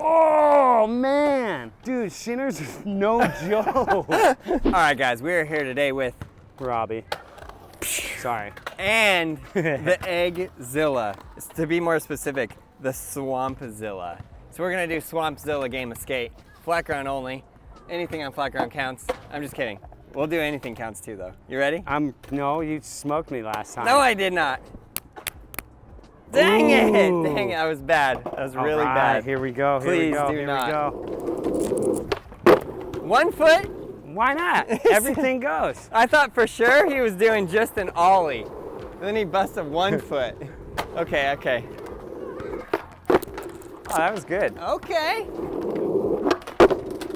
Oh, man. Dude, Shinner's is no joke. All right, guys, we are here today with Robbie. Sorry. and the Egg Zilla. To be more specific, the Swamp Zilla. So we're gonna do Swamp Zilla game of skate. Flat ground only. Anything on flat ground counts. I'm just kidding. We'll do anything counts too, though. You ready? No, you smoked me last time. No, I did not. Dang it! Ooh. Dang it, I was bad. That was really All right, bad. Here we go. Please here we go. do here not. we go. 1 foot? Why not? Everything goes. I thought for sure he was doing just an ollie. And then he busted 1 foot. Okay, okay. Oh, that was good. Okay.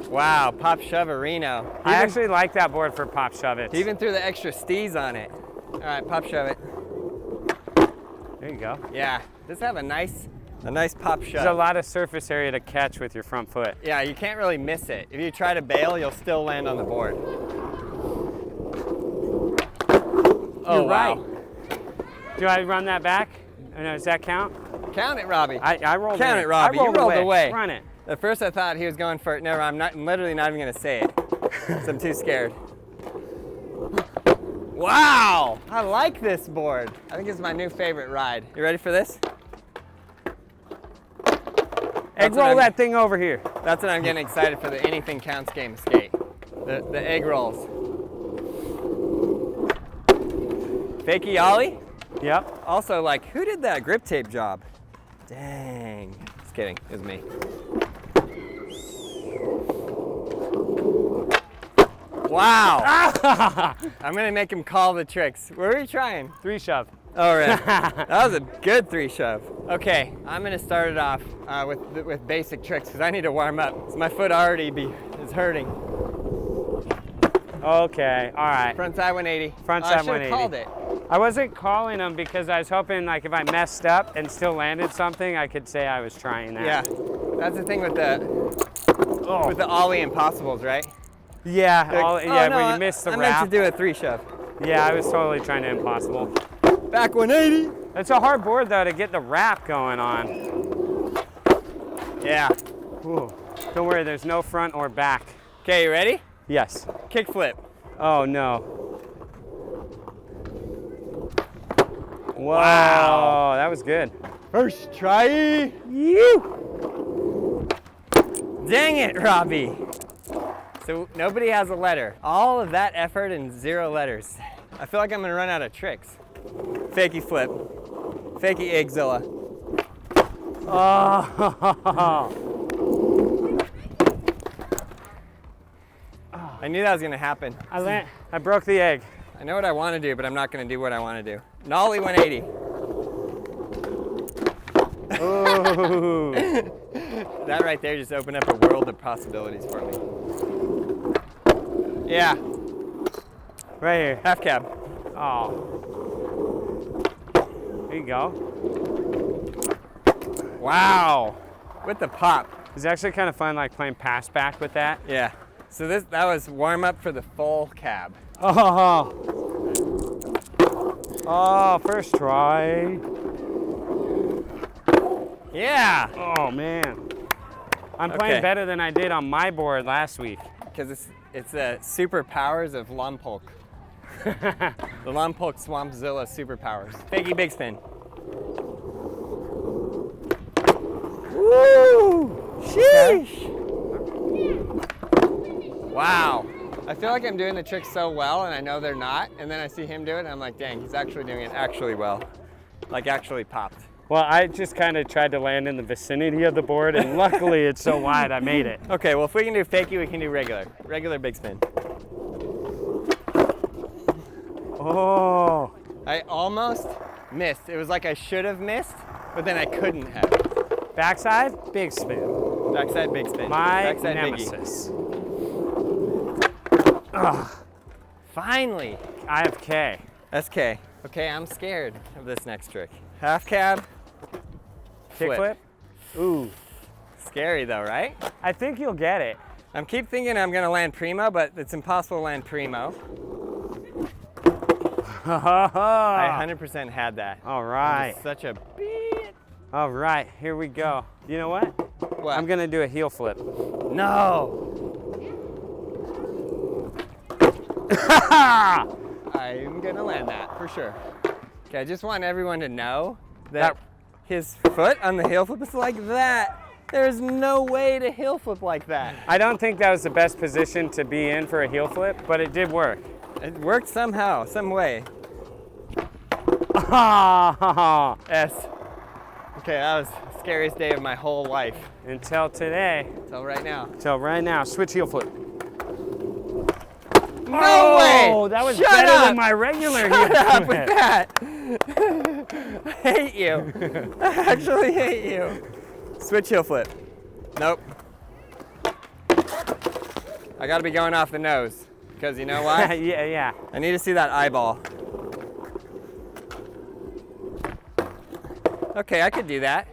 Wow, Pop Shove-a-reno. I actually like that board for pop shove it. He even threw the extra stees on it. All right, pop shove it. There you go. Yeah, does have a nice pop shove. There's a lot of surface area to catch with your front foot. Yeah, you can't really miss it. If you try to bail, you'll still land on the board. Oh, You're right. wow. Do I run that back? Or no, does that count? Count it, Robbie. I rolled Count away. it, Robbie. I You rolled away. Run it. At first I thought he was going for it. Never, I'm literally not even gonna say it. Because I'm too scared. Wow, I like this board. I think it's my new favorite ride. You ready for this? Egg roll that thing over here. That's what I'm getting excited for the anything counts game of skate. The egg rolls. Fakey ollie? Yep. Also, like, who did that grip tape job? Dang. Just kidding, it was me. Wow. I'm gonna make him call the tricks. What are you trying? 3 shove. Oh, really? That was a good 3 shove. Okay, I'm gonna start it off with basic tricks because I need to warm up. So my foot already is hurting. Okay, all right. Front side 180. Front side I should 180. have called it. I wasn't calling them because I was hoping like if I messed up and still landed something, I could say I was trying that. Yeah, that's the thing with the ollie impossibles, right? Yeah, Like, where you missed the I wrap. meant to do a 3 shove. Yeah, I was totally trying to impossible. Back 180. It's a hard board though to get the wrap going on. Yeah. Ooh. Don't worry, there's no front or back. Okay, you ready? Yes. Kick flip. Oh no. Wow. That was good. First try. You. Dang it, Robbie. So nobody has a letter. All of that effort and 0 letters. I feel like I'm gonna run out of tricks. Fakey flip. Fakey egg Zilla. Oh. I knew that was gonna happen. I broke the egg. I know what I wanna do, but I'm not gonna do what I wanna do. Nollie 180. Ooh. That right there just opened up a world of possibilities for me. Yeah, Right here. half cab. Oh. There you go. Wow, with the pop. It's actually kind of fun like playing pass back with that. Yeah, so that was warm up for the full cab. Oh. Oh, first try. Yeah, Oh man. I'm Okay. playing better than I did on my board last week. because it's the superpowers of Lompoc. The Lompoc Swamp Zilla superpowers. Fakey big spin. Woo! Sheesh. Wow. I feel like I'm doing the trick so well and I know they're not, and then I see him do it and I'm like, dang, he's actually doing it actually well. Like actually popped. Well, I just kind of tried to land in the vicinity of the board, and luckily it's so wide I made it. Okay, well if we can do fakey, we can do regular. Regular big spin. Oh. I almost missed. It was like I should have missed, but then I couldn't have. Backside, big spin. Backside big spin. My Backside nemesis. Ugh. Finally. I have K. SK. Okay, I'm scared of this next trick. Half cab. Kickflip. Ooh. Scary though, right? I think you'll get it. I keep thinking I'm gonna land primo, but it's impossible to land primo. I 100% had that. All I'm right. just such a beat. All right, here we go. You know what? What? I'm gonna do a heel flip. No. I'm gonna land that for sure. Okay, I just want everyone to know that his foot on the heel flip is like that. There's no way to heel flip like that. I don't think that was the best position to be in for a heel flip, but it did work. It worked somehow, some way. S. Okay, that was the scariest day of my whole life. Until today. Till right now. Until right now. Switch heel flip. No way! Oh, that was Shut better up! than my regular heel Shut up flip. with that! I hate you. I actually hate you. Switch heel flip. Nope. I gotta be going off the nose. Because you know why? yeah. I need to see that eyeball. Okay, I could do that.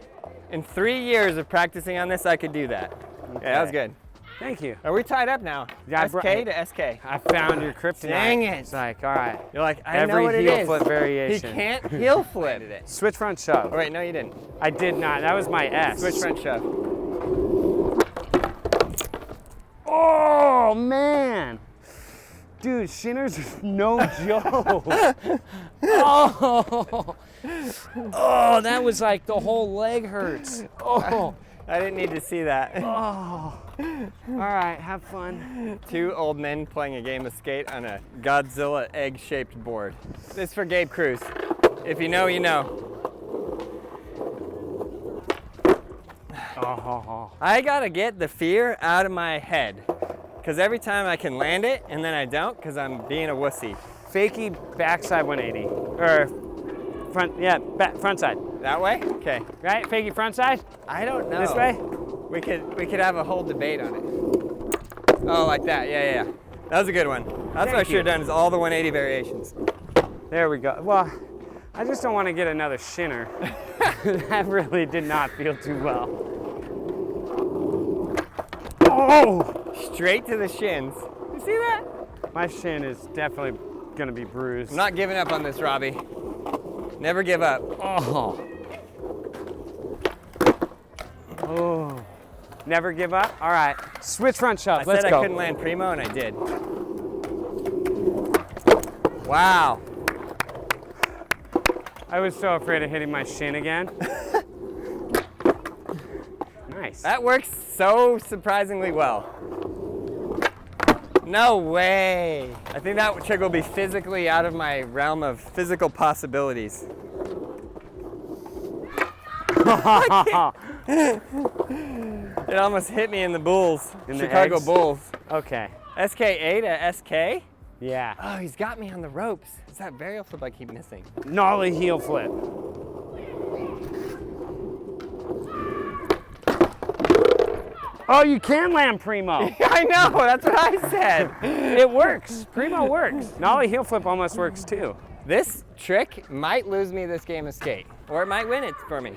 In 3 years of practicing on this, I could do that. Okay, that was good. Thank you. Are we tied up now? Yeah, SK to SK. I found your kryptonite. Dang it. It's like, all right. You're like, I know Every what it heel is. flip variation. He can't heel flip it. Switch front shove. Oh, wait, no, you didn't. I did not. That was my S. Switch front shove. Oh, man. Dude, Shinner's is no joke. Oh, that was like the whole leg hurts. Oh. I didn't need to see that. Oh. All right, have fun. 2 old men playing a game of skate on a Godzilla egg-shaped board. This is for Gabe Cruz. If you know, you know. Oh. I gotta get the fear out of my head. Because every time I can land it, and then I don't, because I'm being a wussy. Fakie backside 180. Or front, yeah, front side. That way? Okay. Right? Fakie front side? I don't know. This way? We could have a whole debate on it. Oh, like that. Yeah. That was a good one. That's what I should have done, is all the 180 variations. There we go. Well, I just don't want to get another Shinner. That really did not feel too well. Oh! Straight to the shins. You see that? My shin is definitely gonna be bruised. I'm not giving up on this, Robbie. Never give up. Oh. Oh. Never give up? All right. Switch front shove. Let's I said go. I couldn't land primo, and I did. Wow. I was so afraid of hitting my shin again. Nice. That works so surprisingly well. No way. I think that trick will be physically out of my realm of physical possibilities. It almost hit me in the Bulls, Chicago Bulls. Okay. SKA to SK? Yeah. Oh, he's got me on the ropes. It's that varial flip I keep missing. Gnarly heel flip. Oh, you can land primo. I know, that's what I said. It works. Primo works. Nollie heel flip almost works too. This trick might lose me this game of skate, or it might win it for me.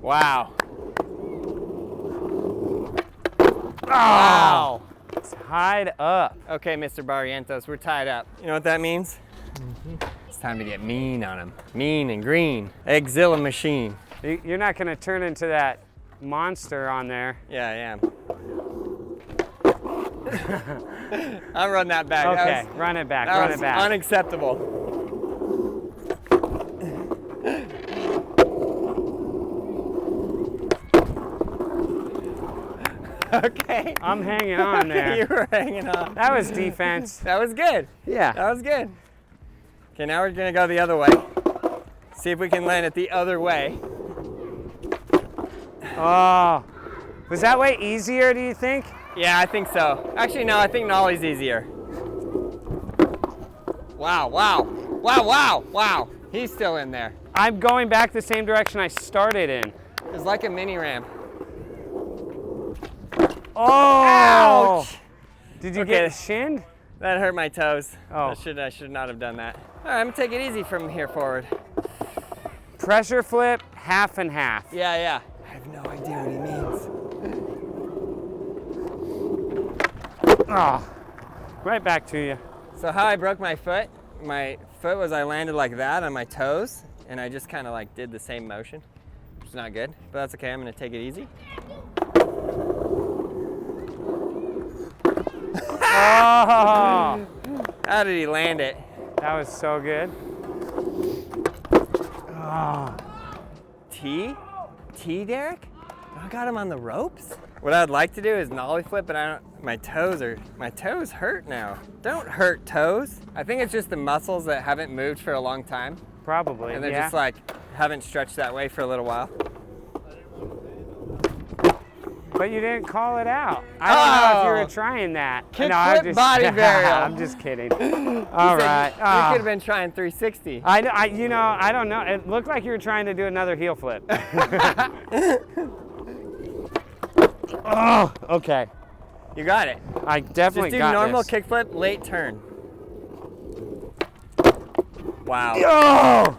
Wow. Wow. Tied up. Okay, Mr. Barrientos, we're tied up. You know what that means? It's time to get mean on him. Mean and green. Eggzilla machine. You're not going to turn into that monster on there. Yeah, I am. I'll run that back. Okay, run it back, run it back. Unacceptable. Okay. I'm hanging on there. You were hanging on. That was defense. That was good. Yeah. That was good. Okay, now we're gonna go the other way. See if we can land it the other way. Oh. Was that way easier, do you think? Yeah, I think so. Actually, no, I think Nollie's easier. Wow, wow. Wow, wow, wow. He's still in there. I'm going back the same direction I started in. It's like a mini ramp. Oh! Ouch! Did you get shinned? That hurt my toes. Oh. I should not have done that. All right, I'm gonna take it easy from here forward. Pressure flip, half and half. Yeah. I have no idea what he means. Oh. Right back to you. So how I broke my foot was I landed like that on my toes, and I just kind of like did the same motion, which is not good, but that's okay. I'm gonna take it easy. Oh! How did he land it? That was so good. Oh. T, Derek? I got him on the ropes. What I'd like to do is nollie flip, but I don't. My toes hurt now. Don't hurt toes. I think it's just the muscles that haven't moved for a long time, Probably, and they're yeah. just like haven't stretched that way for a little while. But you didn't call it out. I don't know if you were trying that. Kickflip body burial. I'm just kidding. All right. You could have been trying 360. You know, I don't know. It looked like you were trying to do another heel flip. Oh, okay. You got it. I definitely Just do got normal this. kickflip, late turn. Wow. Yo!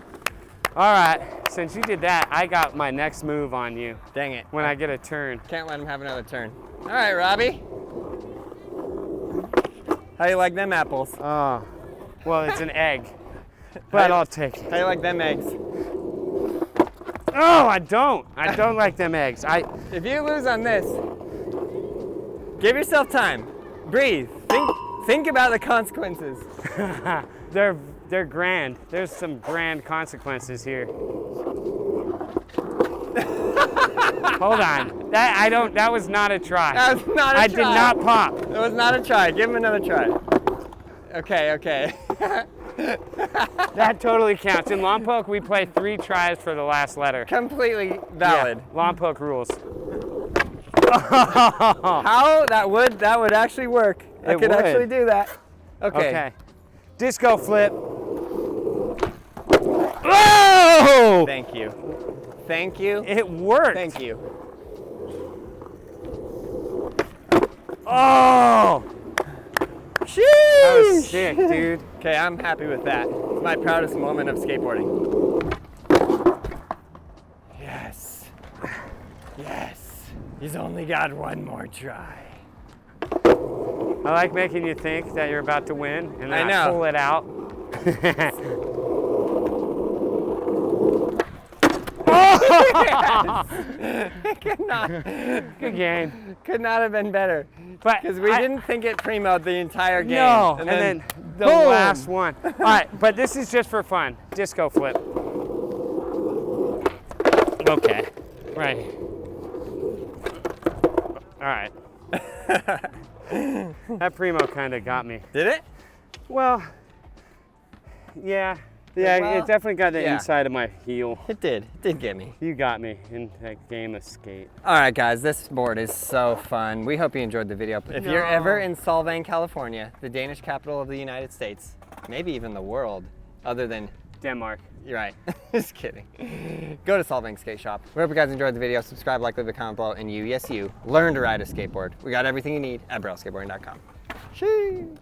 All right. Since you did that, I got my next move on you. Dang it. When I get a turn. Can't let him have another turn. All right, Robbie. How you like them apples? Oh, well, it's an egg, but I'll take it. How you like them eggs? Oh, I don't like them eggs. If you lose on this, give yourself time. Breathe. Think about the consequences. They're grand. There's some grand consequences here. Hold on. That was not a try. That was not a try. I did not pop. That was not a try. Give him another try. Okay. That totally counts. In Lompoc, we play 3 tries for the last letter. Completely valid. Yeah, Lompoc rules. How that would actually work. I could actually do that. Okay. Disco flip. Oh! Thank you. Thank you. It worked. Thank you. Oh! Sheesh. That was sick, dude. Okay, I'm happy with that. It's my proudest moment of skateboarding. Yes. Yes. He's only got one more try. I like making you think that you're about to win, and then I pull it out. Good game. Could not have been better. But because we didn't think it primo the entire game. No, and then the boom. last one. All right, but this is just for fun. Disco flip. Okay, right. All right. That primo kind of got me. Did it? Well, yeah. Yeah, well, it definitely got the inside of my heel. It did. It did get me. You got me in that game of skate. All right, guys, this board is so fun. We hope you enjoyed the video. If you're ever in Solvang, California, the Danish capital of the United States, maybe even the world, other than Denmark. You're right. Just kidding. Go to Solvang Skate Shop. We hope you guys enjoyed the video. Subscribe, like, leave a comment below, and you, yes you, learn to ride a skateboard. We got everything you need at brailleskateboarding.com. Sheesh.